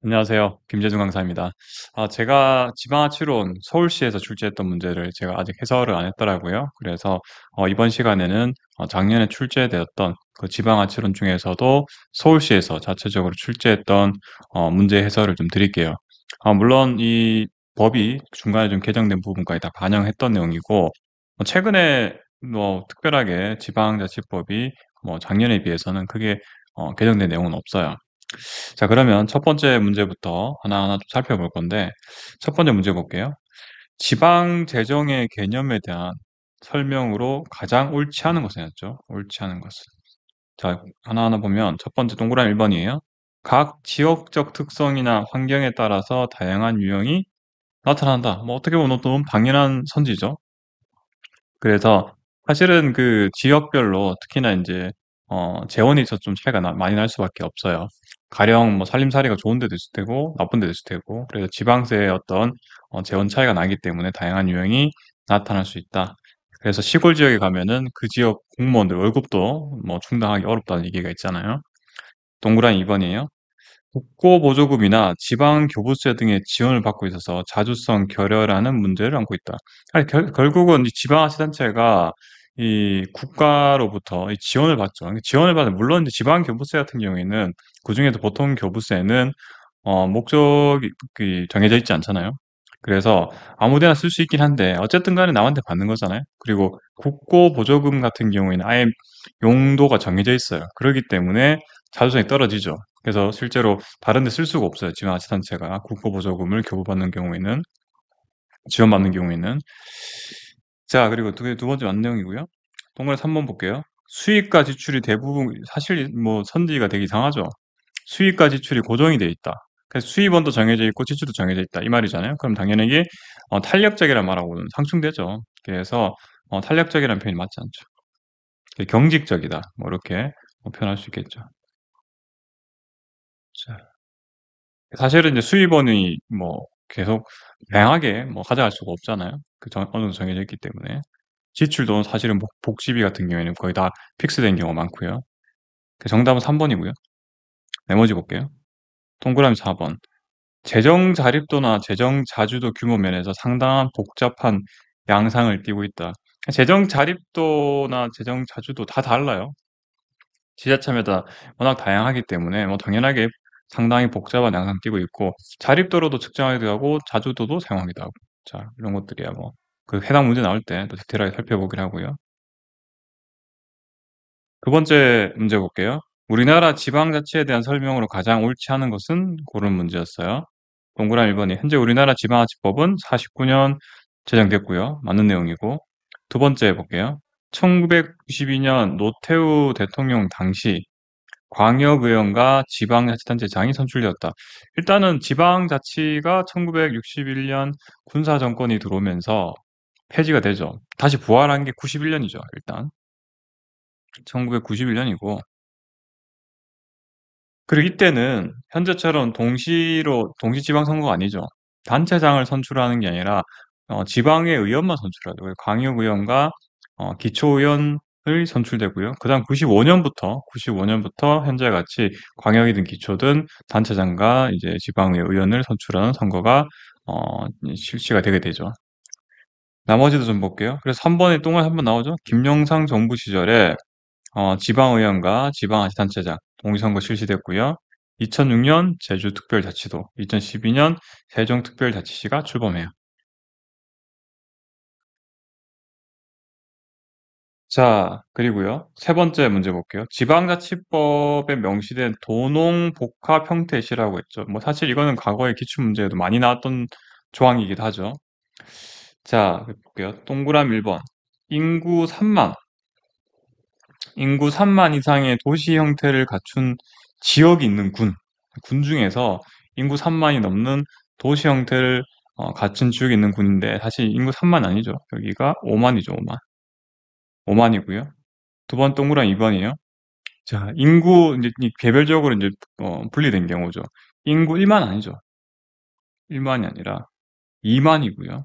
안녕하세요. 김재중 강사입니다. 제가 지방자치론 서울시에서 출제했던 문제를 제가 아직 해설을 안 했더라고요. 그래서 이번 시간에는 작년에 출제되었던 그 지방자치론 중에서도 서울시에서 자체적으로 출제했던 문제 해설을 좀 드릴게요. 물론 이 법이 중간에 좀 개정된 부분까지 다 반영했던 내용이고, 최근에 특별하게 지방자치법이 작년에 비해서는 크게 개정된 내용은 없어요. 자, 그러면 첫 번째 문제부터 하나하나 좀 살펴볼 건데, 첫 번째 문제 볼게요. 지방 재정의 개념에 대한 설명으로 가장 옳지 않은 것은였죠. 옳지 않은 것은. 자, 하나하나 보면 첫 번째 동그라미 1번이에요. 각 지역적 특성이나 환경에 따라서 다양한 유형이 나타난다. 어떻게 보면 너무 당연한 선지죠. 그래서 사실은 그 지역별로 특히나 이제 재원이 있어서 좀 차이가 많이 날 수밖에 없어요. 가령 살림살이가 좋은 데도 있을 테고 나쁜 데도 있을 테고, 그래서 지방세의 어떤 재원 차이가 나기 때문에 다양한 유형이 나타날 수 있다. 그래서 시골 지역에 가면은 그 지역 공무원들 월급도 충당하기 어렵다는 얘기가 있잖아요. 동그라미 2번이에요. 국고보조금이나 지방교부세 등의 지원을 받고 있어서 자주성 결여라는 문제를 안고 있다. 아니, 결국은 이 지방자치단체가 이 국가로부터 이 지원을 받죠. 지원을 받는, 물론 이제 지방교부세 같은 경우에는 그중에도 보통 교부세는 목적이 정해져 있지 않잖아요. 그래서 아무 데나 쓸 수 있긴 한데 어쨌든 간에 남한테 받는 거잖아요. 그리고 국고보조금 같은 경우에는 아예 용도가 정해져 있어요. 그렇기 때문에 자주성이 떨어지죠. 그래서 실제로 다른 데 쓸 수가 없어요. 지방자치단체가 국고보조금을 교부받는 경우에는, 지원받는 경우에는. 자, 그리고 두 번째 맞는 내용이고요. 동그라미 3번 볼게요. 수익과 지출이 대부분, 사실 선지가 되게 이상하죠. 수익과 지출이 고정이 돼 있다. 그래서 수입원도 정해져 있고 지출도 정해져 있다 이 말이잖아요. 그럼 당연히 이게 탄력적이란 말하고는 상충되죠. 그래서 탄력적이라는 표현이 맞지 않죠. 경직적이다, 이렇게 표현할 수 있겠죠. 자, 사실은 이제 수입원이 계속 다양하게 가져갈 수가 없잖아요. 어느 정도 정해져 있기 때문에. 지출도 사실은 복지비 같은 경우에는 거의 다 픽스된 경우가 많고요. 정답은 3번이고요. 나머지 볼게요. 동그라미 4번. 재정 자립도나 재정 자주도 규모 면에서 상당한 복잡한 양상을 띠고 있다. 재정 자립도나 재정 자주도 다 달라요. 지자체마다 워낙 다양하기 때문에 당연하게 상당히 복잡한 양상 띠고 있고, 자립도로도 측정하기도 하고 자주도도 사용하기도 하고. 자, 이런 것들이야 그 해당 문제 나올 때 또 디테일하게 살펴보긴 하고요. 두 번째 문제 볼게요. 우리나라 지방자치에 대한 설명으로 가장 옳지 않은 것은 고른 문제였어요. 동그라미 1번이 현재 우리나라 지방자치법은 49년 제정됐고요. 맞는 내용이고. 두 번째 볼게요. 1992년 노태우 대통령 당시 광역의원과 지방자치단체장이 선출되었다. 일단은 지방자치가 1961년 군사정권이 들어오면서 폐지가 되죠. 다시 부활한 게 91년이죠. 일단 1991년이고, 그리고 이때는 현재처럼 동시지방선거가 아니죠. 단체장을 선출하는 게 아니라 지방의 의원만 선출하죠. 광역의원과 기초의원을 선출되고요. 그다음 95년부터 현재같이 광역이든 기초든 단체장과 이제 지방의 의원을 선출하는 선거가 실시가 되게 되죠. 나머지도 좀 볼게요. 그래서 3번에 똥을 한번 나오죠. 김영삼 정부 시절에 지방의원과 지방자치단체장 동의선거 실시됐고요. 2006년 제주특별자치도, 2012년 세종특별자치시가 출범해요. 자, 그리고요. 세 번째 문제 볼게요. 지방자치법에 명시된 도농복합 형태시라고 했죠. 사실 이거는 과거의 기출문제에도 많이 나왔던 조항이기도 하죠. 자, 볼게요. 동그라미 1번. 인구 3만, 인구 3만 이상의 도시 형태를 갖춘 지역이 있는 군 중에서 인구 3만이 넘는 도시 형태를 갖춘 지역이 있는 군인데, 사실 인구 3만 아니죠. 여기가 5만이죠, 5만. 5만이고요. 두 번 동그라미 2번이에요. 자, 인구, 이제 개별적으로 이제 분리된 경우죠. 인구 1만 아니죠. 1만이 아니라 2만이고요.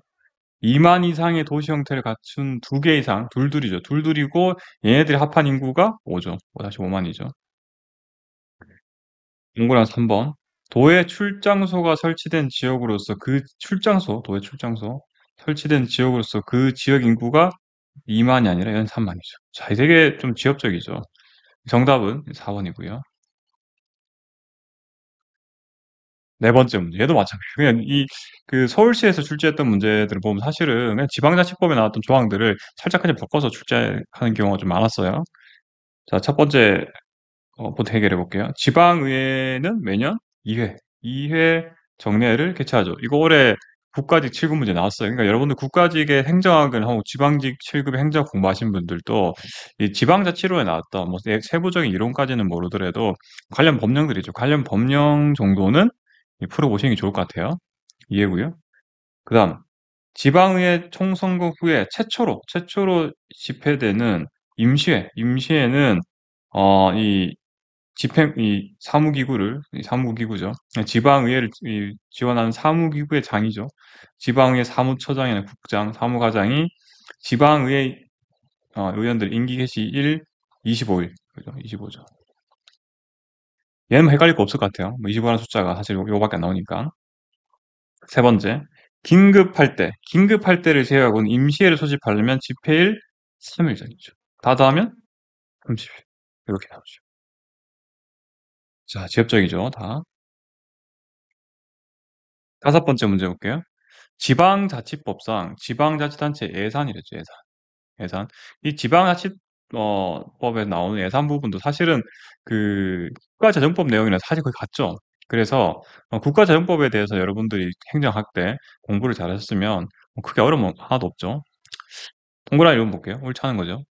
2만 이상의 도시 형태를 갖춘 두 개 이상, 둘둘이죠. 둘둘이고 얘네들이 합한 인구가 5죠. 다시 5만이죠. 동그라미 3번. 도의 출장소가 설치된 지역으로서 도의 출장소 설치된 지역으로서 그 지역 인구가 2만이 아니라 연 3만이죠. 자, 되게 좀 지역적이죠. 정답은 4번이고요. 네 번째 문제. 얘도 마찬가지예요. 그냥 그 서울시에서 출제했던 문제들을 보면 사실은 그냥 지방자치법에 나왔던 조항들을 살짝까지 바꿔서 출제하는 경우가 좀 많았어요. 자, 첫 번째 부터 해결해 볼게요. 지방의회는 매년 2회 정례를 개최하죠. 이거 올해 국가직 7급 문제 나왔어요. 그러니까 여러분들 국가직의 행정학을 하고 지방직 7급의 행정 공부하신 분들도 이 지방자치로에 나왔던 뭐 세부적인 이론까지는 모르더라도 관련 법령들이죠. 관련 법령 정도는 풀어보시는 게 좋을 것 같아요. 이해고요. 그다음 지방의회 총선거 후에 최초로 집회되는 임시회는 이 이 사무기구죠. 지방의회를 지원하는 사무기구의 장이죠. 지방의회 사무처장이나 국장, 사무과장이 지방의회 의원들 임기 개시 일 25일, 그죠? 25죠. 얘는 뭐 헷갈릴 거 없을 것 같아요. 뭐 25라는 숫자가 사실 요거밖에 안 나오니까. 세 번째, 긴급할 때를 제외하고는 임시회를 소집하려면 집회일 3일 전이죠. 다 더하면 30일. 이렇게 나오죠. 자, 지엽적이죠, 다. 다섯 번째 문제 볼게요. 지방자치법상 지방자치단체 예산이랬죠, 예산. 예산. 이 지방자치법에 나오는 예산 부분도 사실은 그 국가재정법 내용이랑 사실 거의 같죠. 그래서 국가재정법에 대해서 여러분들이 행정학 때 공부를 잘하셨으면 크게 어려움 하나도 없죠. 동그라미 이런 거 볼게요. 옳지 않은 거죠.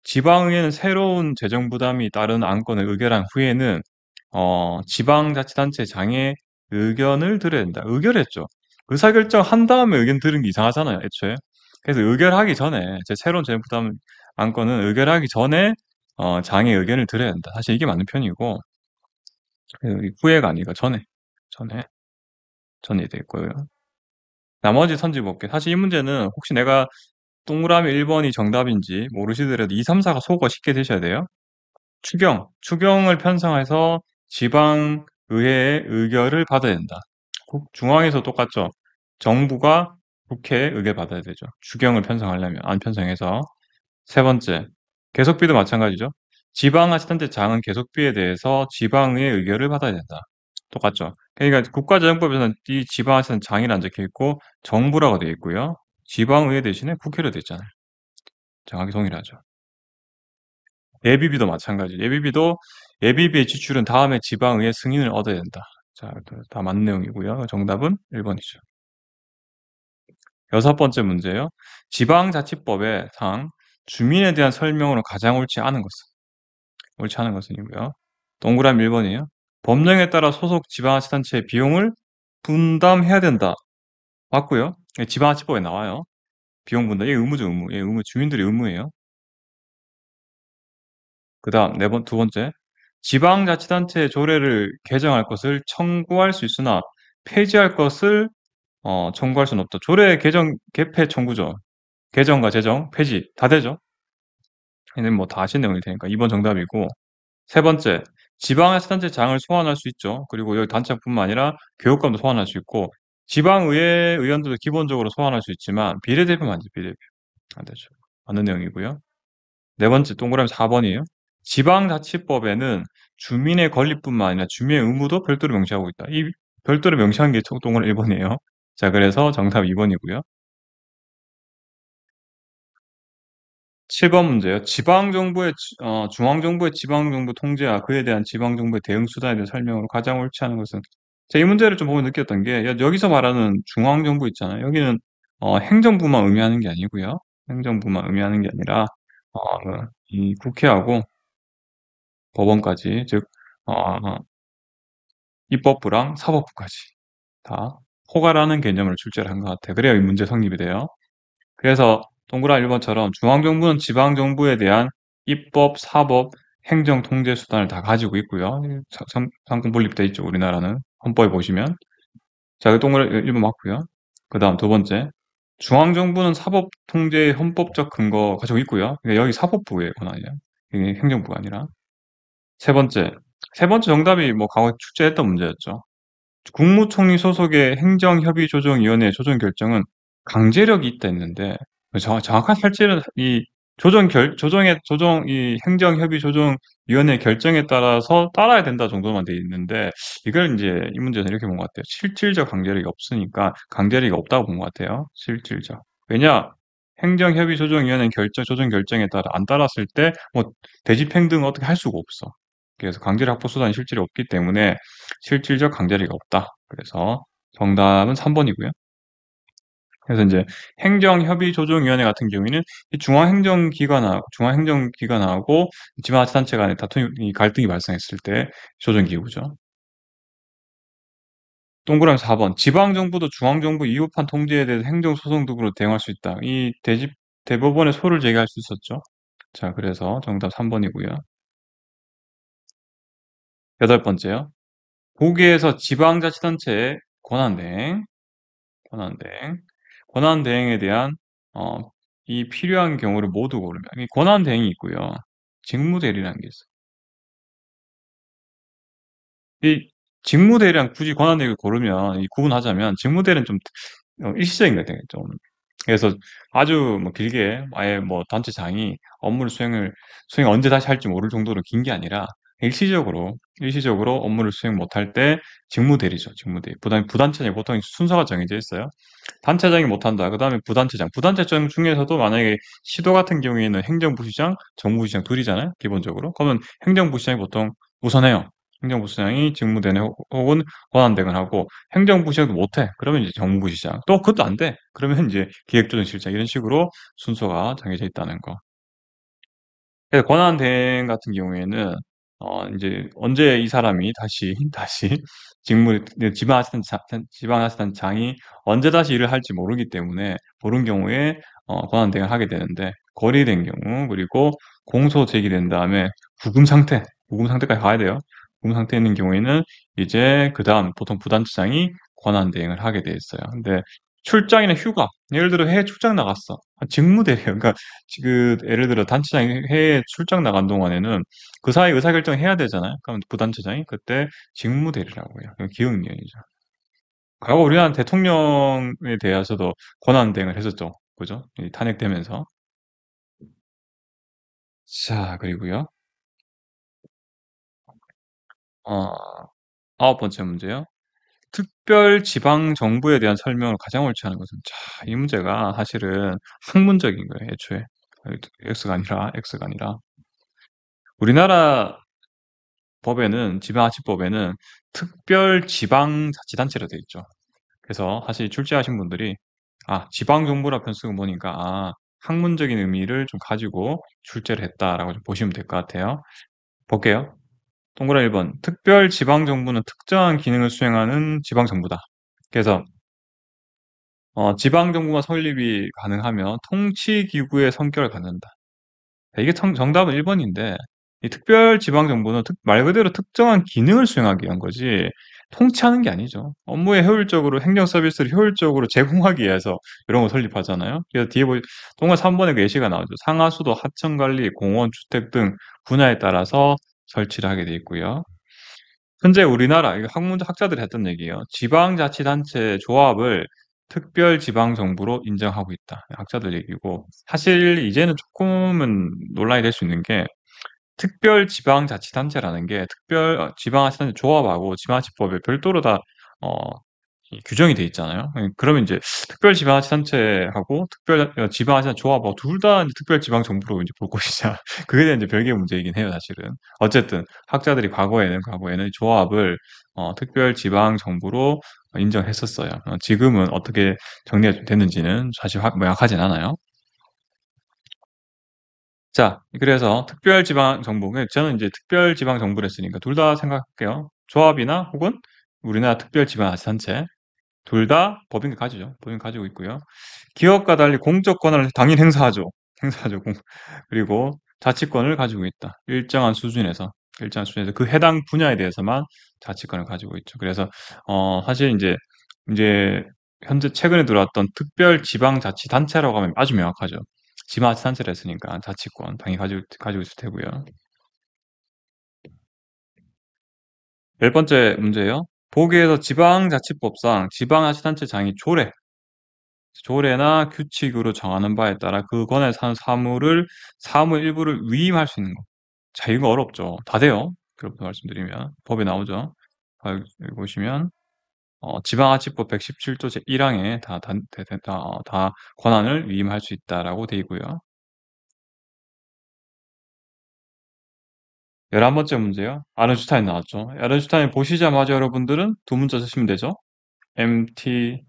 지방의회는 새로운 재정 부담이 따른 안건을 의결한 후에는 지방자치단체 장의 의견을 들어야 된다. 의결했죠. 의사결정 한 다음에 의견 들은 게 이상하잖아요, 애초에. 그래서 의결하기 전에 새로운 재정 부담 안건은 의결하기 전에 장의 의견을 들어야 된다. 사실 이게 맞는 편이고 후회가 아니라 전에 전이 되고요. 나머지 선지 볼게요. 사실 이 문제는 혹시 내가 동그라미 1번이 정답인지 모르시더라도 2, 3, 4가 소거가 쉽게 되셔야 돼요. 추경을 편성해서 지방의회의 의결을 받아야 된다. 중앙에서 똑같죠. 정부가 국회의 의결 받아야 되죠. 추경을 편성하려면 안 편성해서. 세 번째, 계속비도 마찬가지죠. 지방자치단체 장은 계속비에 대해서 지방의 의결을 받아야 된다. 똑같죠. 그러니까 국가재정법에서는 이 지방자치단체 장이라는 적혀 있고 정부라고 되어 있고요. 지방의회 대신에 국회로 되어 있잖아요. 정확히 동일하죠. 예비비도 마찬가지. 예비비의 지출은 다음에 지방의회 승인을 얻어야 된다. 자, 다 맞는 내용이고요. 정답은 1번이죠. 여섯 번째 문제요. 지방자치법의 상 주민에 대한 설명으로 가장 옳지 않은 것은이고요. 동그라미 1번이에요. 법령에 따라 소속 지방자치단체의 비용을 분담해야 된다. 맞고요. 지방자치법에 나와요. 비용 분담. 이게 의무죠, 의무. 예, 의무. 주민들의 의무예요. 그 다음, 두 번째. 지방자치단체의 조례를 개정할 것을 청구할 수 있으나 폐지할 것을 청구할 수는 없다. 조례 개정, 개폐 청구죠. 개정과 제정, 폐지 다 되죠. 얘는 뭐 다 아시는 내용일 테니까 2번 정답이고 세 번째, 지방자치단체 장을 소환할 수 있죠. 그리고 여기 단체뿐만 아니라 교육감도 소환할 수 있고 지방의회 의원들도 기본적으로 소환할 수 있지만 비례대표만 안 돼, 비례대표. 안 되죠. 맞는 내용이고요. 네 번째, 동그라미 4번이에요. 지방자치법에는 주민의 권리뿐만 아니라 주민의 의무도 별도로 명시하고 있다. 이 별도로 명시한 게 동그라미 1번이에요. 자, 그래서 정답 2번이고요. 7번 문제요. 중앙정부의 지방정부 통제와 그에 대한 지방정부의 대응 수단에 대한 설명으로 가장 옳지 않은 것은 제가 이 문제를 좀 보고 느꼈던 게 여기서 말하는 중앙정부 있잖아요. 여기는 행정부만 의미하는 게 아니고요. 행정부만 의미하는 게 아니라 이 국회하고 법원까지 즉 어, 입법부랑 사법부까지 다 포괄하는 개념을 출제를 한 것 같아요. 그래야 이 문제 성립이 돼요. 그래서 동그라미 1번처럼 중앙정부는 지방정부에 대한 입법, 사법, 행정 통제 수단을 다 가지고 있고요. 상권 분립돼 있죠. 우리나라는 헌법에 보시면. 자, 그 동그라미 1번 맞고요. 그 다음 두 번째. 중앙정부는 사법 통제의 헌법적 근거 가지고 있고요. 그러니까 여기 사법부의 권한이에요. 이게 행정부가 아니라. 세 번째. 세 번째 정답이 뭐 과거에 출제했던 문제였죠. 국무총리 소속의 행정협의조정위원회 조정 결정은 강제력이 있다 했는데 정확한 실질은 이 조정 이 행정협의조정위원회 결정에 따라서 따라야 된다 정도만 돼 있는데 이걸 이제 이 문제는 이렇게 본 것 같아요. 실질적 강제력이 없으니까 강제력이 없다고 본 것 같아요. 실질적. 왜냐? 행정협의조정위원회 조정 결정에 따라 안 따랐을 때 뭐 대집행 등 어떻게 할 수가 없어. 그래서 강제력 확보 수단이 실질이 없기 때문에 실질적 강제력이 없다. 그래서 정답은 3번이고요. 그래서 이제 행정협의조정위원회 같은 경우에는 이 중앙행정기관하고 지방자치단체 간의 이 갈등이 발생했을 때 조정기구죠. 동그라미 4번. 지방정부도 중앙정부 이웃판 통제에 대해서 행정소송 등으로 대응할 수 있다. 대법원에 소를 제기할 수 있었죠. 자, 그래서 정답 3번이고요. 여덟 번째요. 보기에서 지방자치단체의 권한대행. 권한대행에 대한 어, 이 필요한 경우를 모두 고르면 이 권한대행이 있고요. 직무대리라는 게 있어요. 이 직무대리랑 굳이 권한대행을 고르면 이 구분하자면 직무대리는 좀 일시적인 것 같아요. 좀 그래서 아주 뭐 길게 아예 뭐 단체장이 업무를 수행 언제 다시 할지 모를 정도로 긴 게 아니라 일시적으로 업무를 수행 못할 때 직무대리죠. 직무대리. 부단체장이 보통 순서가 정해져 있어요. 단체장이 못한다. 그다음에 부단체장. 부단체장 중에서도 만약에 시도 같은 경우에는 행정부시장, 정무부시장 둘이잖아요. 기본적으로. 그러면 행정부시장이 보통 우선해요. 행정부시장이 직무대행 혹은 권한대행을 하고 행정부시장도 못해. 그러면 이제 정무부시장. 또 그것도 안 돼. 그러면 이제 기획조정실장 이런 식으로 순서가 정해져 있다는 거. 그래서 권한대행 같은 경우에는 이제 언제 이 사람이 다시 직무 지방자치단장이 언제 다시 일을 할지 모르기 때문에 모르는 경우에 권한대행을 하게 되는데 거리된 경우 그리고 공소 제기된 다음에 구금 상태까지 가야 돼요. 구금 상태에 있는 경우에는 이제 그다음 보통 부단체장이 권한대행을 하게 돼 있어요. 근데 출장이나 휴가 예를 들어 해외 출장 나갔어. 직무대리요. 그러니까 예를 들어 단체장이 해외 출장 나간 동안에는 그 사이 의사결정 해야 되잖아요. 그럼 부단체장이 그때 직무대리라고 해요. 기억력이죠. 과거 우리나라 대통령에 대해서도 권한대행을 했었죠. 그죠? 탄핵되면서. 자, 그리고요. 어, 아홉 번째 문제요. 특별 지방 정부에 대한 설명을 가장 옳지 않은 것은 이 문제가 사실은 학문적인 거예요, 애초에. X가 아니라. 우리나라 지방자치법에는 특별지방자치단체로 되어 있죠. 그래서 사실 출제하신 분들이 지방정부라 편 쓰고 보니까 학문적인 의미를 좀 가지고 출제를 했다라고 좀 보시면 될 것 같아요. 볼게요. 동그라미 1번. 특별지방정부는 특정한 기능을 수행하는 지방정부다. 그래서 지방정부가 설립이 가능하면 통치기구의 성격을 갖는다. 이게 정답은 1번인데 이 특별지방정부는 말 그대로 특정한 기능을 수행하기 위한 거지 통치하는 게 아니죠. 업무에 효율적으로 행정 서비스를 효율적으로 제공하기 위해서 이런 거 설립하잖아요. 그래서 동화 3번에 그 예시가 나오죠. 상하수도, 하천관리, 공원, 주택 등 분야에 따라서 설치를 하게 돼 있고요. 현재 우리나라 이거 학자들이 했던 얘기예요. 지방자치단체 조합을 특별지방정부로 인정하고 있다. 학자들 얘기고 사실 이제는 조금은 논란이 될 수 있는 게 특별지방자치단체라는 게 지방자치단체 조합하고 지방자치법에 별도로 다 어, 규정이 돼 있잖아요. 그러면 이제 특별지방자치단체하고 지방자치단체 조합하고 둘 다 특별지방정부로 이제 볼 것이냐. 그게 대한 이제 별개의 문제이긴 해요, 사실은. 어쨌든 학자들이 과거에는 조합을 특별지방정부로 인정했었어요. 지금은 어떻게 정리가 됐는지는 사실 명확하진 않아요. 자, 그래서 특별지방정부, 저는 이제 특별지방정부를 했으니까 둘 다 생각할게요. 조합이나 혹은 우리나라 특별지방자치단체 둘 다 법인 가지죠. 법인 가지고 있고요. 기업과 달리 공적 권한을 당연히 행사하죠. 행사하죠. 그리고 자치권을 가지고 있다. 일정한 수준에서 그 해당 분야에 대해서만 자치권을 가지고 있죠. 그래서 사실 이제 현재 최근에 들어왔던 특별지방자치단체라고 하면 아주 명확하죠. 지방자치단체를 했으니까 자치권 당연히 가지고 있을 테고요. 열 번째 문제예요. 보기에서 지방자치법상 지방자치단체장이 조례나 규칙으로 정하는 바에 따라 그 권에 사는 사무의 일부를 위임할 수 있는 거. 자, 이거 어렵죠. 다 돼요. 그렇게 말씀드리면 법에 나오죠. 여기 보시면 지방자치법 117조 제1항에 다 권한을 위임할 수 있다라고 돼 있고요. 11번째 문제요. 아른슈타인 나왔죠. 아른슈타인 보시자마자 여러분들은 두 문자 쓰시면 되죠. MT,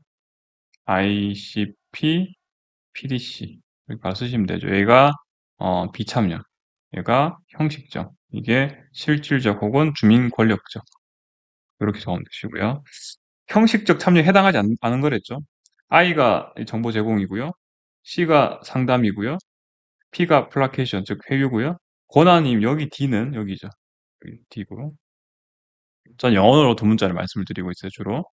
ICP, PDC 이렇게 바로 쓰시면 되죠. 얘가 비참력, 얘가 형식적, 이게 실질적 혹은 주민 권력적 이렇게 적으면 되시고요. 형식적 참여에 해당하지 않은 거랬죠. I가 정보 제공이고요. C가 상담이고요. P가 플라케이션, 즉 회유고요. 권한임 여기 D는 여기죠. 여기 D고. 전 영어로 두 문자를 말씀을 드리고 있어요, 주로.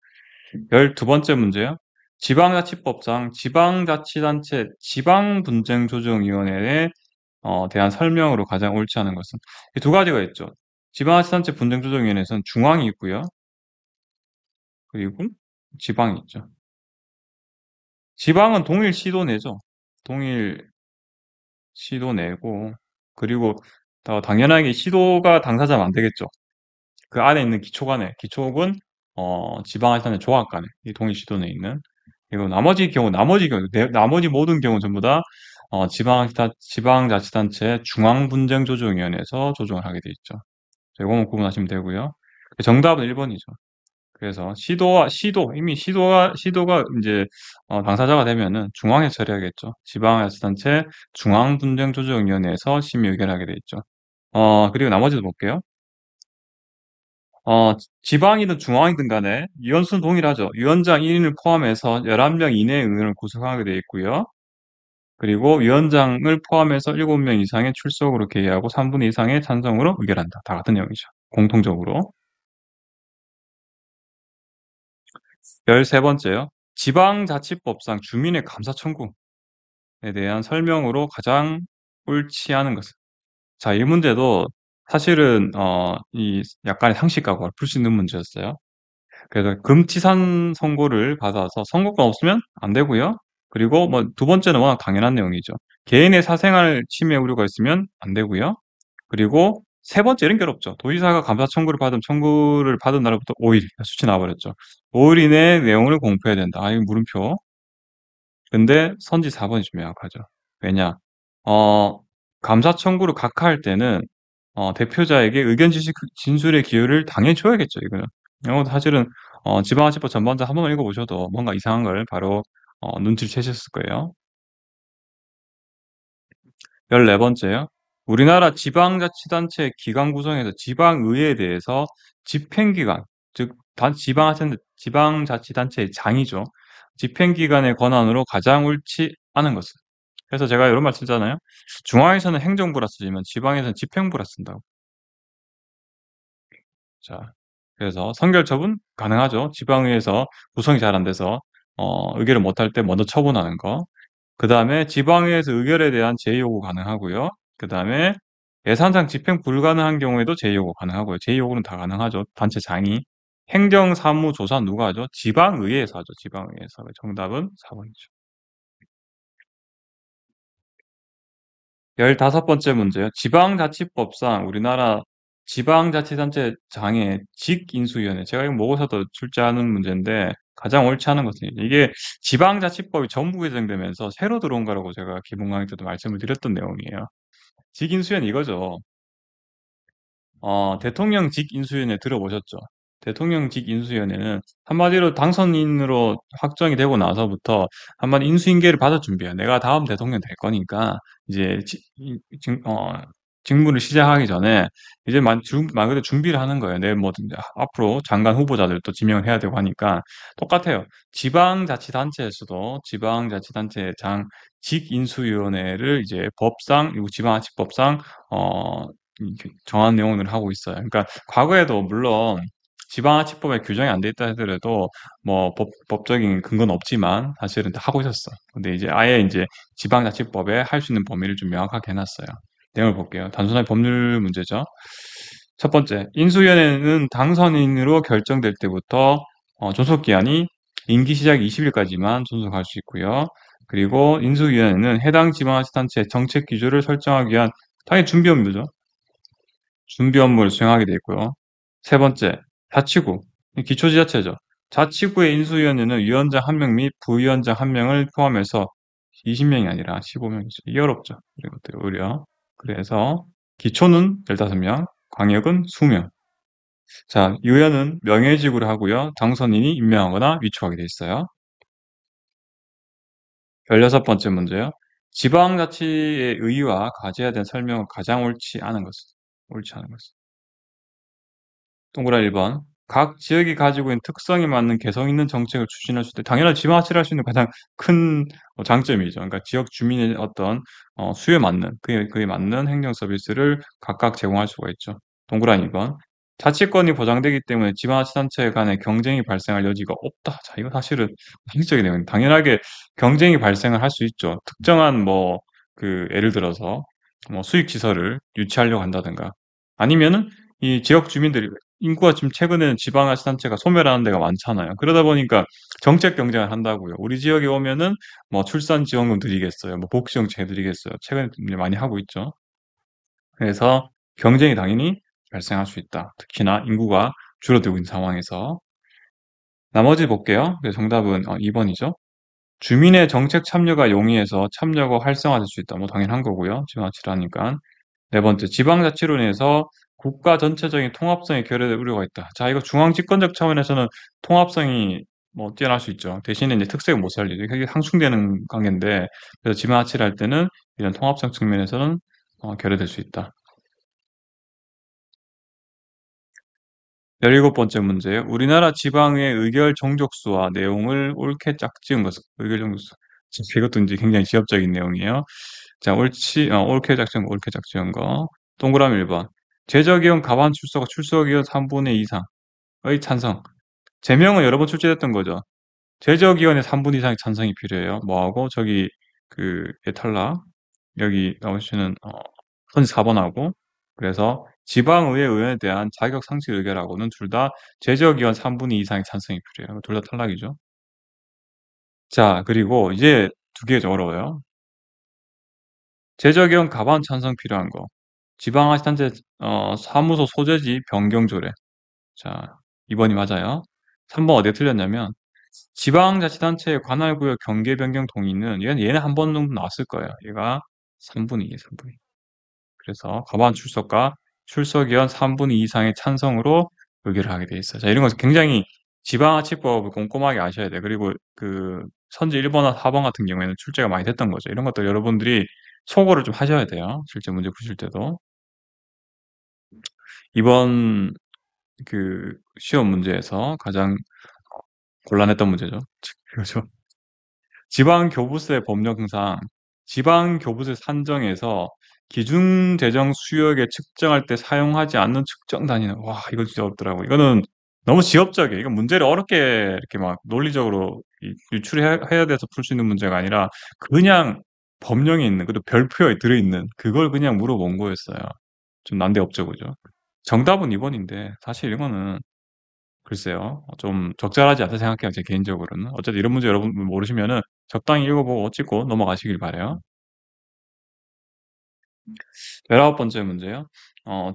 12번째 문제요. 지방자치법상 지방자치단체 지방분쟁조정위원회에 대한 설명으로 가장 옳지 않은 것은 이 두 가지가 있죠. 지방자치단체 분쟁조정위원회에서는 중앙이 있고요. 그리고 지방이 있죠. 지방은 동일 시도 내죠. 동일 시도 내고 그리고 당연하게 시도가 당사자면 안 되겠죠. 그 안에 있는 기초군 지방자치단체 조합 간에 이 동일 시도 내에 있는 그리고 나머지 모든 경우 전부 다 지방자치단체 중앙분쟁조정위원회에서 조정을 하게 돼 있죠. 이거만 구분하시면 되고요. 정답은 1번이죠. 그래서 시도가 이제 당사자가 되면은 중앙에서 처리하겠죠. 지방자치단체 중앙분쟁조정위원회에서 심의 의결하게 돼 있죠. 그리고 나머지도 볼게요. 지방이든 중앙이든 간에 위원수는 동일하죠. 위원장 1인을 포함해서 11명 이내의 의원을 구성하게 되어 있고요. 그리고 위원장을 포함해서 7명 이상의 출석으로 개의하고 3분의 이상의 찬성으로 의결한다. 다 같은 내용이죠. 공통적으로. 13번째요. 지방자치법상 주민의 감사 청구에 대한 설명으로 가장 옳지 않은 것은. 자, 이 문제도 사실은 이 약간의 상식각오를 풀 수 있는 문제였어요. 그래서 금치산 선고를 받아서 선고권 없으면 안 되고요. 그리고 뭐 두 번째는 워낙 당연한 내용이죠. 개인의 사생활 침해 우려가 있으면 안 되고요. 그리고 세 번째는 괴롭죠. 도지사가 감사 청구를 받은 날부터 5일 수치 나와버렸죠. 5일 이내에 내용을 공표해야 된다. 이거 물음표. 근데 선지 4번이 좀 명확하죠. 왜냐? 어, 감사 청구를 각하할 때는 대표자에게 의견 진술의 기회를 당연히 줘야겠죠. 이거는. 이것도 사실은 지방자치법 전반전 한 번만 읽어보셔도 뭔가 이상한 걸 바로 눈치를 채셨을 거예요. 14번째요. 우리나라 지방자치단체 기관 구성에서 지방의회에 대해서 집행기관, 즉 지방자치단체의 장이죠. 집행기관의 권한으로 가장 옳지 않은 것은. 그래서 제가 이런 말 쓰잖아요. 중앙에서는 행정부라 쓰지만 지방에서는 집행부라 쓴다고. 자, 그래서 선결 처분 가능하죠. 지방의회에서 구성이 잘 안 돼서 의결을 못할 때 먼저 처분하는 거. 그 다음에 지방의회에서 의결에 대한 제의 요구 가능하고요. 그 다음에 예산상 집행 불가능한 경우에도 제의 요구 가능하고요. 제의 요구는 다 가능하죠. 단체 장이. 행정사무조사 누가 하죠? 지방의회에서 하죠. 지방의회에서. 정답은 4번이죠. 15번째 문제요. 지방자치법상 우리나라 지방자치단체장의 직인수위원회. 제가 이거 모의고사도 출제하는 문제인데 가장 옳지 않은 것은 이게 지방자치법이 전부 개정되면서 새로 들어온 거라고 제가 기본 강의 때도 말씀을 드렸던 내용이에요. 직인수위원 이거죠. 대통령직 인수위원회 들어보셨죠? 대통령직 인수위원회는 한마디로 당선인으로 확정이 되고 나서부터 한마디 인수인계를 받을 준비야. 내가 다음 대통령 될 거니까 이제 직무를 시작하기 전에 이제 말 그대로 준비를 하는 거예요. 내 뭐 앞으로 장관 후보자들도 지명을 해야 되고 하니까 똑같아요. 지방자치단체에서도 지방자치단체장 직인수위원회를 이제 법상, 그리고 지방자치법상 정한 내용을 하고 있어요. 그러니까 과거에도 물론 지방자치법에 규정이 안 돼 있다 하더라도 뭐 법적인 근거는 없지만 사실은 다 하고 있었어. 근데 이제 아예 이제 지방자치법에 할 수 있는 범위를 좀 명확하게 해놨어요. 내용을 볼게요. 단순하게 법률 문제죠. 첫 번째, 인수위원회는 당선인으로 결정될 때부터 존속기한이 임기 시작 20일까지만 존속할 수 있고요. 그리고 인수위원회는 해당 지방자치단체의 정책 기조를 설정하기 위한 당연히 준비 업무죠. 준비 업무를 수행하게 돼 있고요. 세 번째, 자치구, 기초지자체죠. 자치구의 인수위원회는 위원장 1명 및 부위원장 1명을 포함해서 20명이 아니라 15명이죠. 이게 어렵죠. 이런 것들이 오히려. 그래서 기초는 15명, 광역은 20명. 자, 유연은 명예직으로 하고요. 당선인이 임명하거나 위촉하게 돼 있어요. 16번째 문제요. 지방자치의 의의와 가져야 되는 설명은 가장 옳지 않은 것은. 옳지 않은 것은. 동그라미 1번. 각 지역이 가지고 있는 특성에 맞는 개성 있는 정책을 추진할 수 있다. 당연히 지방자치를 할 수 있는 가장 큰 장점이죠. 그러니까 지역 주민의 어떤 수요에 맞는, 그에 맞는 행정 서비스를 각각 제공할 수가 있죠. 동그라미 2번. 자치권이 보장되기 때문에 지방자치단체 간의 경쟁이 발생할 여지가 없다. 자, 이거 사실은 상식적인 내용입니다. 당연하게 경쟁이 발생을 할 수 있죠. 특정한 예를 들어서 수익시설을 유치하려고 한다든가 아니면은 이 지역 주민들이 인구가 지금 최근에는 지방자치단체가 소멸하는 데가 많잖아요. 그러다 보니까 정책 경쟁을 한다고요. 우리 지역에 오면은 출산 지원금 드리겠어요. 복지 정책 해드리겠어요. 최근에 많이 하고 있죠. 그래서 경쟁이 당연히 발생할 수 있다. 특히나 인구가 줄어들고 있는 상황에서. 나머지 볼게요. 정답은 2번이죠. 주민의 정책 참여가 용이해서 참여가 활성화될 수 있다. 당연한 거고요. 지방자치라니까. 네 번째, 지방자치론에서 국가 전체적인 통합성에 결여될 우려가 있다. 자, 이거 중앙집권적 차원에서는 통합성이 뛰어날 수 있죠. 대신에 이제 특색을 못 살리죠. 이게 상충되는 관계인데, 그래서 지방자치를 할 때는 이런 통합성 측면에서는 결여될 수 있다. 17번째 문제예요. 우리나라 지방의 의결 종족수와 내용을 옳게 짝지은 것은 의결 종족수. 이것도 이제 굉장히 지엽적인 내용이에요. 자, 옳게 짝지은 거. 동그라미 1번. 제적위원 과반 출석과 출석위원 3분의 2 이상의 찬성. 제명은 여러 번 출제됐던 거죠. 제적위원의 3분의 2 이상의 찬성이 필요해요. 뭐하고 저기 탈락. 여기 나오시는 선지 4번하고 그래서 지방의회 의원에 대한 자격 상실 의결하고는 둘 다 제적위원 3분의 2 이상의 찬성이 필요해요. 둘 다 탈락이죠. 자, 그리고 이제 두 개가 어려워요. 제적위원 과반 찬성 필요한 거. 지방자치단체 사무소 소재지 변경 조례. 자, 2번이 맞아요. 3번 어디에 틀렸냐면 지방자치단체의 관할구역 경계 변경 동의는 얘는 한 번 정도 나왔을 거예요. 얘가 3분의 2, 3분의 2. 그래서 과반 출석과 출석위원 3분의 2 이상의 찬성으로 의결을 하게 돼 있어요. 자, 이런 거 굉장히 지방자치법을 꼼꼼하게 아셔야 돼요. 그리고 선지 1번과 4번 같은 경우에는 출제가 많이 됐던 거죠. 이런 것들 여러분들이 소거를 좀 하셔야 돼요. 실제 문제 푸실 때도. 이번 시험 문제에서 가장 곤란했던 문제죠. 그렇죠. 지방교부세 법령상 지방교부세 산정에서 기준재정 수역에 측정할 때 사용하지 않는 측정 단위는 와 이거 진짜 어렵더라고. 이거는 너무 지엽적이에요. 이건 문제를 어렵게 이렇게 막 논리적으로 유출해야 돼서 풀 수 있는 문제가 아니라 그냥 법령에 있는 그리고 별표에 들어있는 그걸 그냥 물어본 거였어요. 좀 난데없죠, 그죠? 정답은 2번인데 사실 이거는 글쎄요. 좀 적절하지 않다 생각해요. 제 개인적으로는. 어쨌든 이런 문제 여러분 모르시면은 적당히 읽어보고 찍고 넘어가시길 바라요. 19번째 문제요.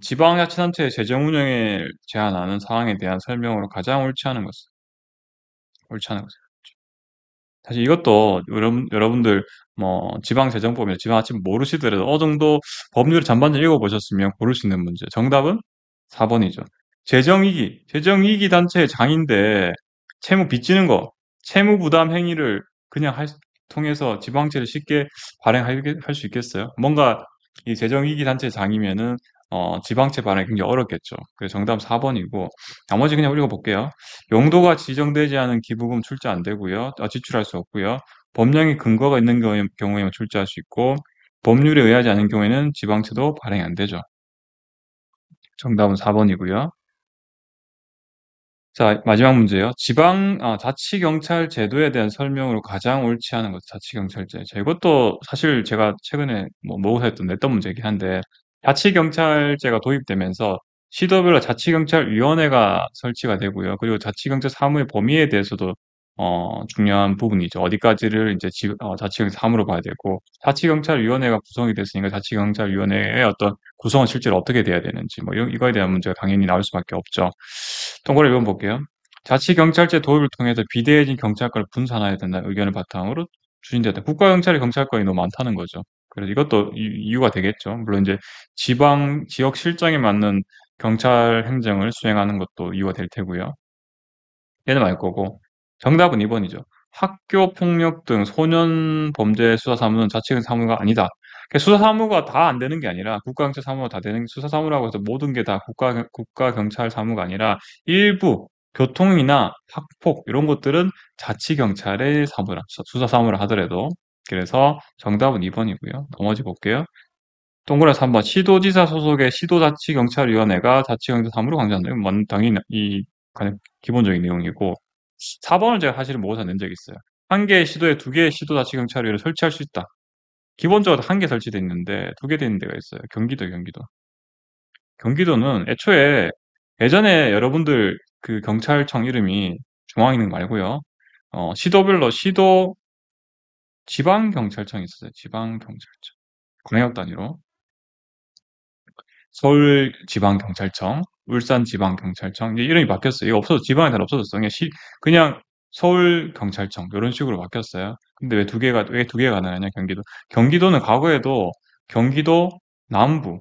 지방자치단체의 재정 운영을 제한하는 사항에 대한 설명으로 가장 옳지 않은 것은? 옳지 않은 것은? 사실 이것도 여러분들 지방재정법이나 지방자치 모르시더라도 어느 정도 법률 전반적으로 읽어보셨으면 고를 수 있는 문제. 정답은 4번이죠. 재정이기 단체의 장인데 채무 빚지는 거, 채무 부담 행위를 그냥 통해서 지방채를 쉽게 발행할 수 있겠어요? 뭔가 이 재정이기 단체 장이면은 지방채 발행이 굉장히 어렵겠죠. 그래서 정답 4번이고 나머지 그냥 읽어볼게요. 용도가 지정되지 않은 기부금 출제 안 되고요. 지출할 수 없고요. 법령의 근거가 있는 경우에만 출제할 수 있고 법률에 의하지 않은 경우에는 지방채도 발행이 안 되죠. 정답은 4번이고요. 자, 마지막 문제요. 자치경찰 제도에 대한 설명으로 가장 옳지 않은 것, 자치경찰제. 자, 이것도 사실 제가 최근에 모의고사에 냈던 문제이긴 한데, 자치경찰제가 도입되면서 시도별로 자치경찰위원회가 설치가 되고요. 그리고 자치경찰 사무의 범위에 대해서도 중요한 부분이죠. 어디까지를 이제 자치경찰 사무로 봐야 되고, 자치경찰위원회가 구성이 됐으니까 자치경찰위원회의 어떤 구성은 실제로 어떻게 돼야 되는지, 뭐 이거에 대한 문제가 당연히 나올 수밖에 없죠. 동그라미 1번 볼게요. 자치경찰제 도입을 통해서 비대해진 경찰권을 분산해야 된다는 의견을 바탕으로 추진되었다. 국가경찰이 경찰권이 너무 많다는 거죠. 그래서 이것도 이유가 되겠죠. 물론 이제 지역 실정에 맞는 경찰 행정을 수행하는 것도 이유가 될 테고요. 얘는 말 거고. 정답은 2번이죠. 학교 폭력 등 소년 범죄 수사 사무는 자치경 사무가 아니다. 그러니까 수사 사무가 다 안 되는 게 아니라 국가경찰 사무가 다 되는 수사 사무라고 해서 모든 게 다 국가경찰 사무가 아니라 일부 교통이나 학폭 이런 것들은 자치경찰의 사무라 수사 사무라 하더라도. 그래서 정답은 2번이고요. 나머지 볼게요. 동그라미 3번 시도지사 소속의 시도자치경찰위원회가 자치경찰 사무를 강제한다. 이건 당연히 가장 기본적인 내용이고, 4번을 제가 사실은 모의고사 낸 적이 있어요. 한 개의 시도에 두 개의 시도자치경찰위를 설치할 수 있다. 기본적으로 한 개 설치돼 있는데 두 개 되는 데가 있어요. 경기도. 경기도는 애초에 예전에 여러분들 그 경찰청 이름이 중앙이는 말고요. 시도별로 지방경찰청이 있었어요. 지방경찰청. 광역 단위로. 서울지방경찰청, 울산지방경찰청, 이제 이름이 바뀌었어요. 이거 지방에 다 없어졌어. 그냥 서울경찰청, 이런 식으로 바뀌었어요. 근데 왜 두 개가 가능하냐, 경기도. 경기도는 과거에도 경기도 남부,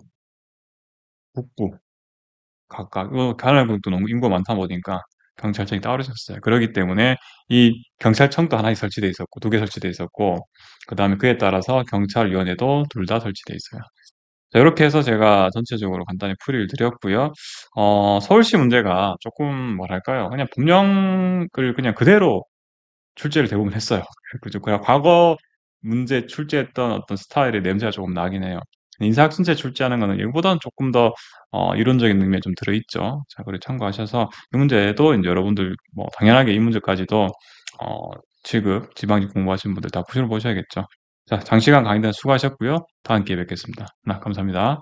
북부, 각각, 강남북도 너무 인구가 많다 보니까 경찰청이 따로 있었어요. 그렇기 때문에 이 경찰청도 하나 설치돼 있었고, 두 개 설치돼 있었고, 그 다음에 그에 따라서 경찰위원회도 둘 다 설치돼 있어요. 자, 이렇게 해서 제가 전체적으로 간단히 풀이를 드렸고요. 서울시 문제가 조금 뭐랄까요? 그냥 법령을 그냥 그대로 출제를 대부분 했어요. 그죠? 그냥 과거 문제 출제했던 어떤 스타일의 냄새가 조금 나긴 해요. 인사학순제 출제하는 거는 이거보다는 조금 더 이론적인 의미가 좀 들어있죠. 자, 그래 참고하셔서 이 문제도 이제 여러분들 뭐 당연하게 이 문제까지도 어, 지방직 공부하시는 분들 다 푸시로 보셔야겠죠. 자, 장시간 강의단 수고하셨고요. 다음 기회에 뵙겠습니다. 감사합니다.